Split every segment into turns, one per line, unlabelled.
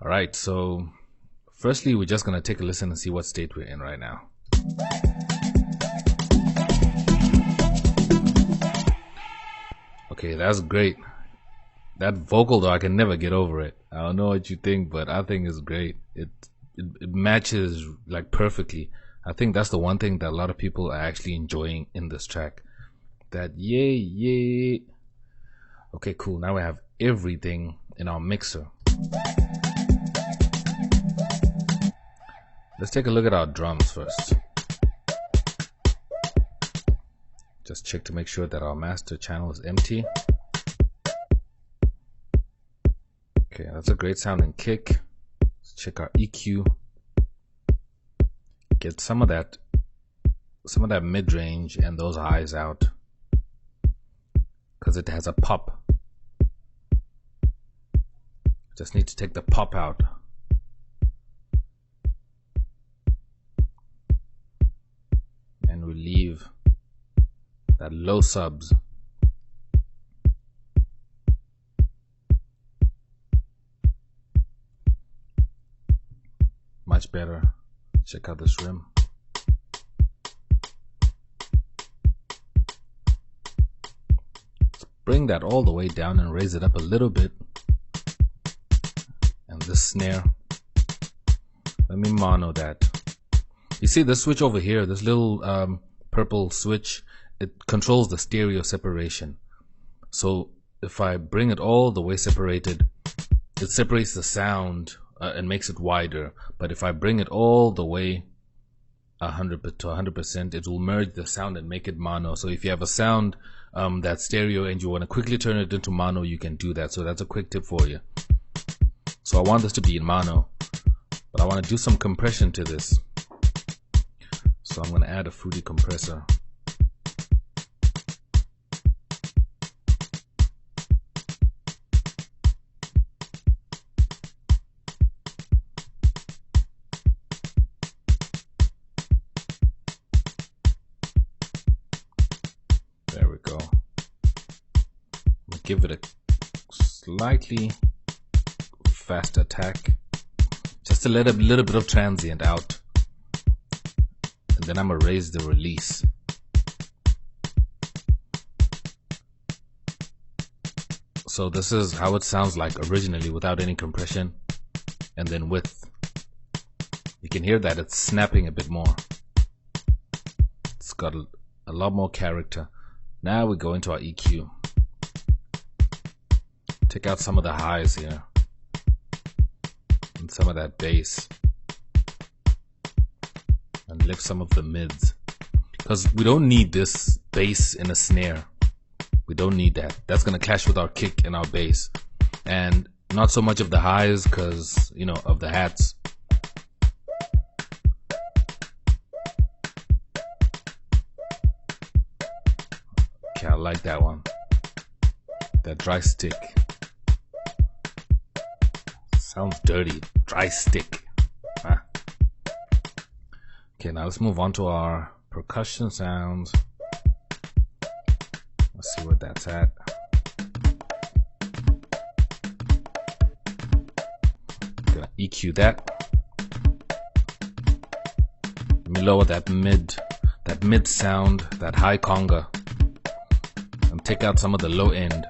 All right, so firstly, we're just going to take a listen and see what state we're in right now. Okay, that's great. That vocal though, I can never get over it. I don't know what you think, but I think it's great. It matches like perfectly. I think that's the one thing that a lot of people are actually enjoying in this track. That yay. Okay, cool. Now we have everything in our mixer. Let's take a look at our drums first. Just check to make sure that our master channel is empty. Okay, that's a great sounding kick. Let's check our EQ. Get some of that mid-range and those highs out, because it has a pop. Just need to take the pop out. And relieve that low subs. Much better. Check out this rim. Let's bring that all the way down and raise it up a little bit. And this snare, let me mono that. You see this switch over here, this little purple switch, it controls the stereo separation. So if I bring it all the way separated, it separates the sound and makes it wider. But if I bring it all the way 100%, it will merge the sound and make it mono. So if you have a sound that's stereo and you want to quickly turn it into mono, you can do that. So that's a quick tip for you. So I want this to be in mono, but I want to do some compression to this. So I'm going to add a fruity compressor. There we go. We'll give it a slightly fast attack, just to let a little bit of transient out, and then I'm gonna raise the release. So this is how it sounds like originally without any compression, and then with, you can hear that it's snapping a bit more. It's got a lot more character. Now we go into our EQ. Take out some of the highs here and some of that bass, and lift some of the mids, because we don't need this bass in a snare. We don't need that. That's gonna clash with our kick and our bass, and not so much of the highs because, you know, of the hats. Okay, I like that one. That dry stick. Sounds dirty. Dry stick. Huh? Okay, now let's move on to our percussion sounds. Let's see where that's at. Gonna EQ that. Let me lower that mid sound, that high conga, and take out some of the low end.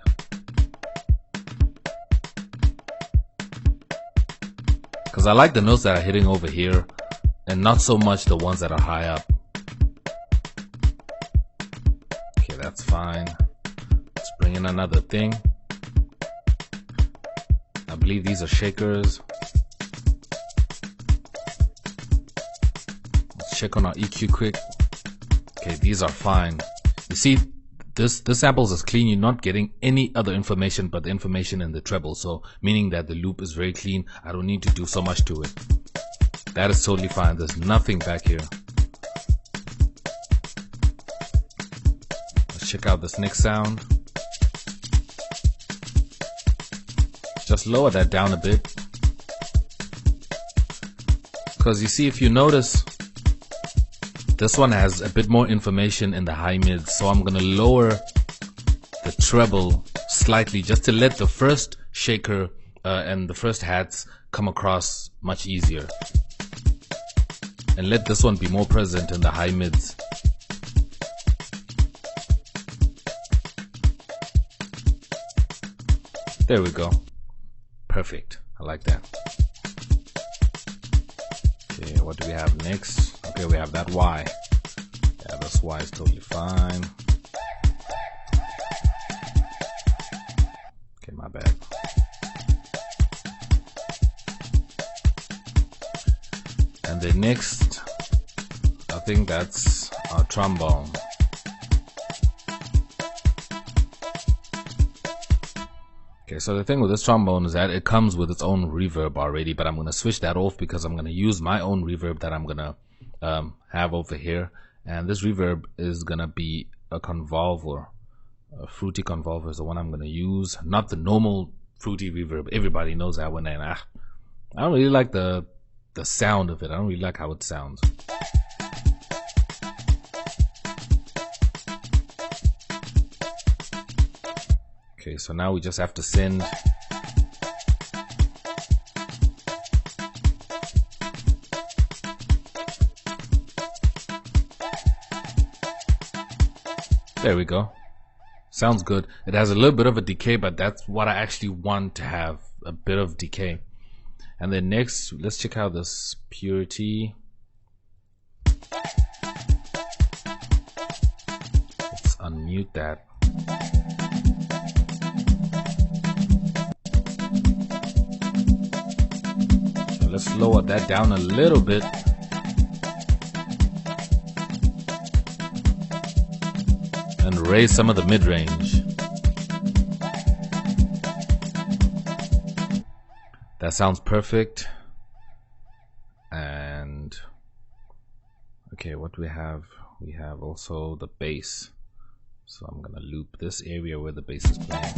Because I like the notes that are hitting over here and not so much the ones that are high up. Okay, that's fine. Let's bring in another thing. I believe these are shakers. Let's check on our EQ quick. Okay, these are fine. You see, this samples is clean. You're not getting any other information but the information in the treble, so meaning that the loop is very clean. I don't need to do so much to it. That is totally fine. There's nothing back here. Let's check out this next sound. Just lower that down a bit, because you see, if you notice, this one has a bit more information in the high mids, so I'm gonna lower the treble slightly just to let the first shaker and the first hats come across much easier. And let this one be more present in the high mids. There we go. Perfect. I like that. Okay, what do we have next? Okay, we have that Y. Yeah, this Y is totally fine. Okay, my bad. And then next, I think that's our trombone. Okay, so the thing with this trombone is that it comes with its own reverb already, but I'm going to switch that off because I'm going to use my own reverb that I'm going to have over here. And this reverb is going to be a convolver. A fruity convolver is the one I'm going to use, not the normal fruity reverb. Everybody knows that one, and I don't really like the sound of it. I don't really like how it sounds. Okay, so now we just have to send there we go. Sounds good. It has a little bit of a decay, but that's what I actually want to have, a bit of decay. And then next, let's check out this purity. Let's unmute that. So let's lower that down a little bit. And raise some of the mid-range. That sounds perfect. And okay, what do we have? We have also the bass. So I'm gonna loop this area where the bass is playing.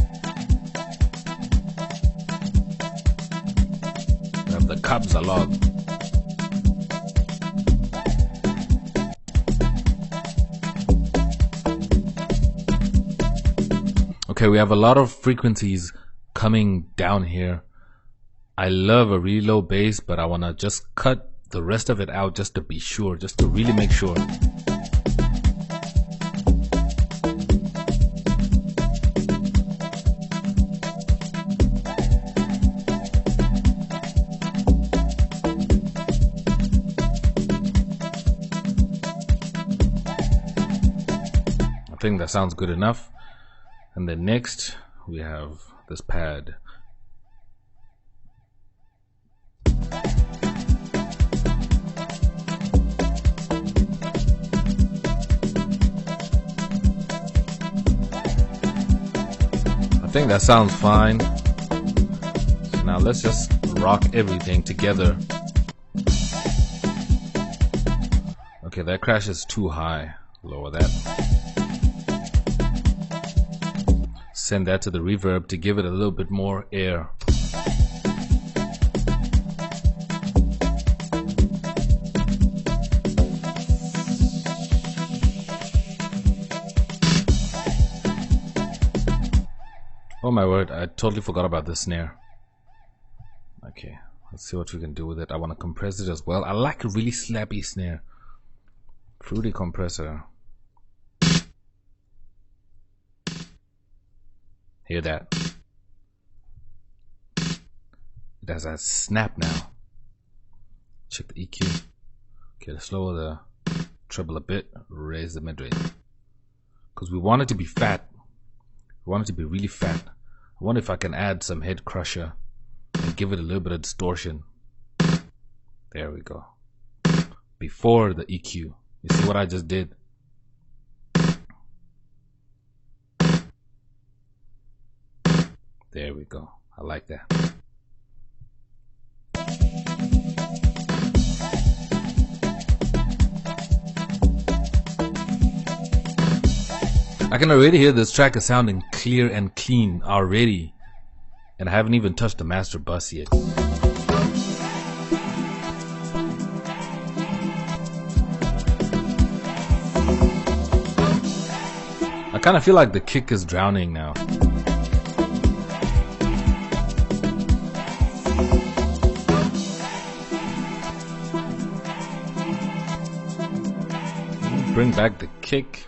We have the Kabza log. Okay, we have a lot of frequencies coming down here. I love a really low bass, but I want to just cut the rest of it out just to be sure, just to really make sure. I think that sounds good enough. And then next we have this pad. I think that sounds fine. So now let's just rock everything together. Okay, that crash is too high. Lower that. Send that to the reverb to give it a little bit more air. Oh my word, I totally forgot about the snare. Okay, let's see what we can do with it. I want to compress it as well. I like a really slappy snare. Fruity compressor. Hear that? It has a snap now. Check the EQ. Okay, let's lower the treble a bit, raise the mid-range. Because we want it to be fat. We want it to be really fat. I wonder if I can add some head crusher and give it a little bit of distortion. There we go. Before the EQ. You see what I just did? There we go. I like that. I can already hear this track is sounding clear and clean already. And I haven't even touched the master bus yet. I kind of feel like the kick is drowning now. bring back the kick.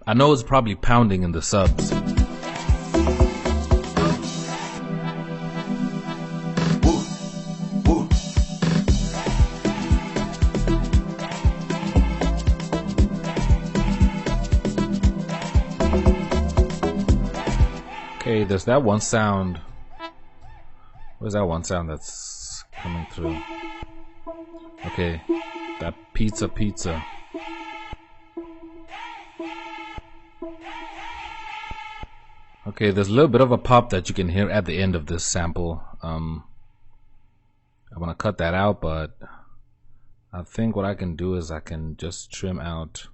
I know it's probably pounding in the subs. Okay, there's that one sound. Where's that one sound that's coming through? Okay, that pizza. Okay, there's a little bit of a pop that you can hear at the end of this sample. I want to cut that out, but I think what I can do is I can just trim out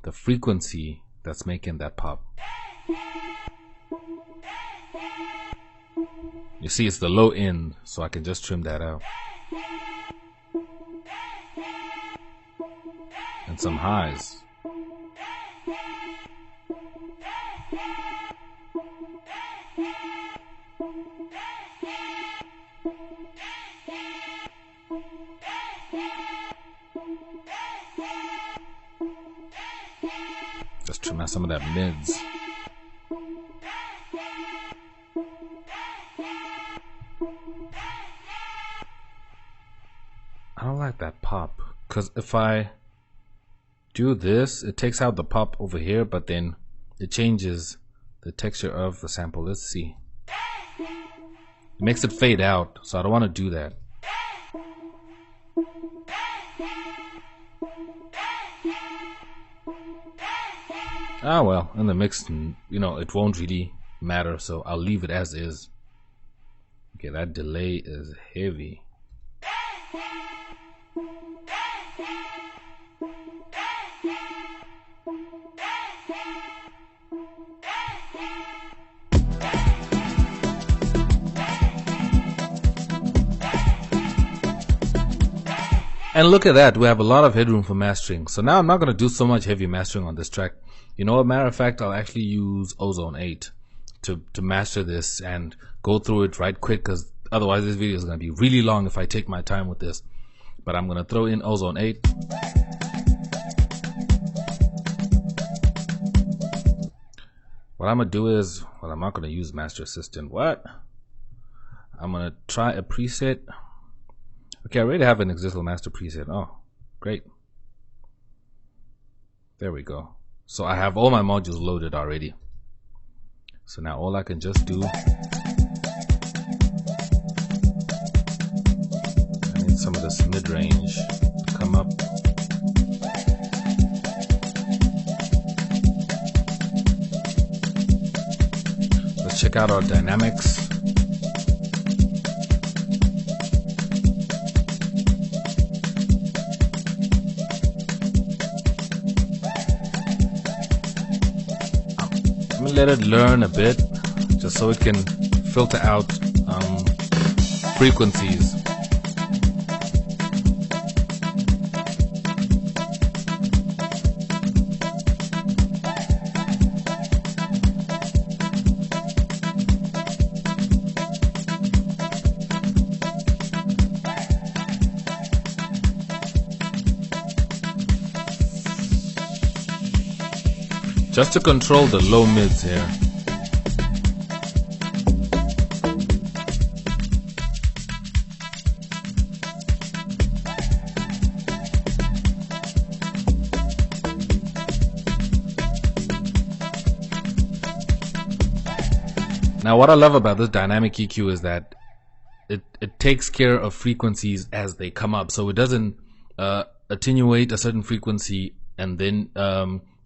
the frequency that's making that pop. You see, it's the low end, so I can just trim that out. And some highs. Just trim out some of that mids. I don't like that pop, because if I do this, it takes out the pop over here, but then it changes the texture of the sample. Let's see. It makes it fade out, so I don't want to do that. Ah well, in the mix, you know, it won't really matter, so I'll leave it as is. Okay, that delay is heavy. And look at that, we have a lot of headroom for mastering. So now I'm not going to do so much heavy mastering on this track. You know, as a matter of fact, I'll actually use Ozone 8 to master this and go through it right quick, because otherwise this video is going to be really long if I take my time with this. But I'm going to throw in Ozone 8. What I'm going to do is, well, I'm not going to use Master Assistant. What? I'm going to try a preset. Okay, I already have an existing master preset. Oh, great. There we go. So I have all my modules loaded already. So now all I can just do, I need some of this mid-range to come up. Let's check out our dynamics. Let it learn a bit, just so it can filter out frequencies. Just to control the low mids here. Now what I love about this dynamic EQ is that it takes care of frequencies as they come up, so it doesn't attenuate a certain frequency and then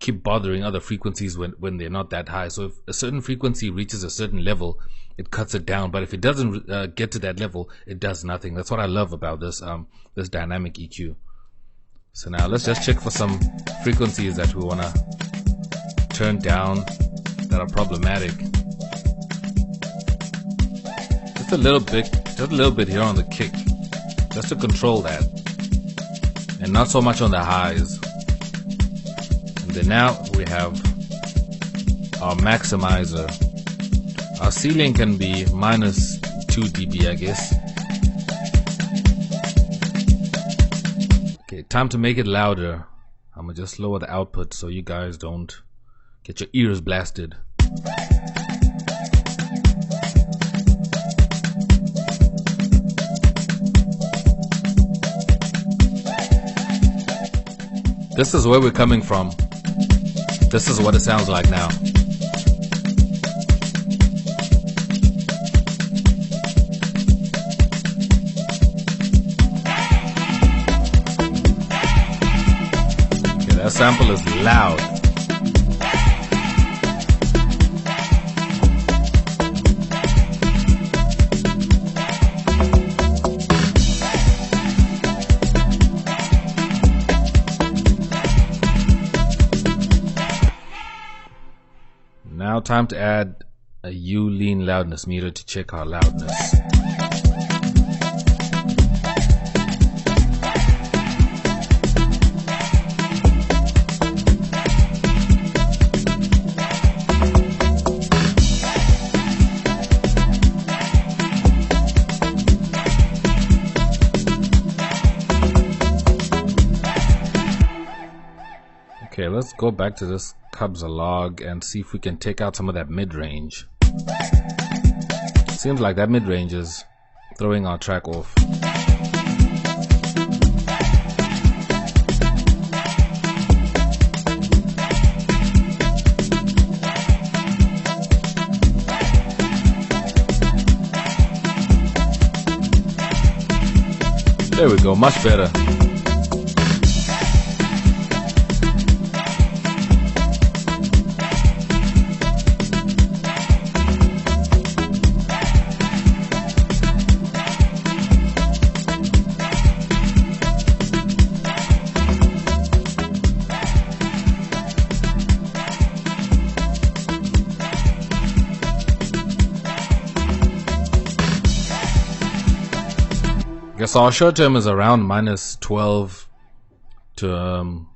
keep bothering other frequencies when they're not that high. So if a certain frequency reaches a certain level, it cuts it down, but if it doesn't get to that level, it does nothing. That's what I love about this this dynamic EQ. So now let's just check for some frequencies that we want to turn down that are problematic. Just a little bit here on the kick, just to control that, and not so much on the highs. And then now we have our maximizer. Our ceiling can be minus 2 dB, I guess. Okay, time to make it louder. I'm gonna just lower the output so you guys don't get your ears blasted. This is where we're coming from. This is what it sounds like now. Okay, that sample is loud. Now time to add a U-lean loudness meter to check our loudness. Okay, let's go back to this Kabza log and see if we can take out some of that mid-range. Seems like that mid-range is throwing our track off. There we go, much better. Guess our short term is around -12 to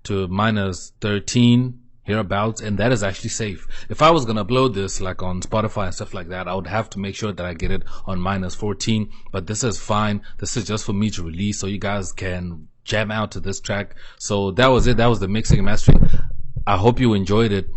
-13 hereabouts, and that is actually safe. If I was gonna upload this like on Spotify and stuff like that, I would have to make sure that I get it on -14, but this is fine. This is just for me to release so you guys can jam out to this track. So that was it. That was the mixing and mastering. I hope you enjoyed it.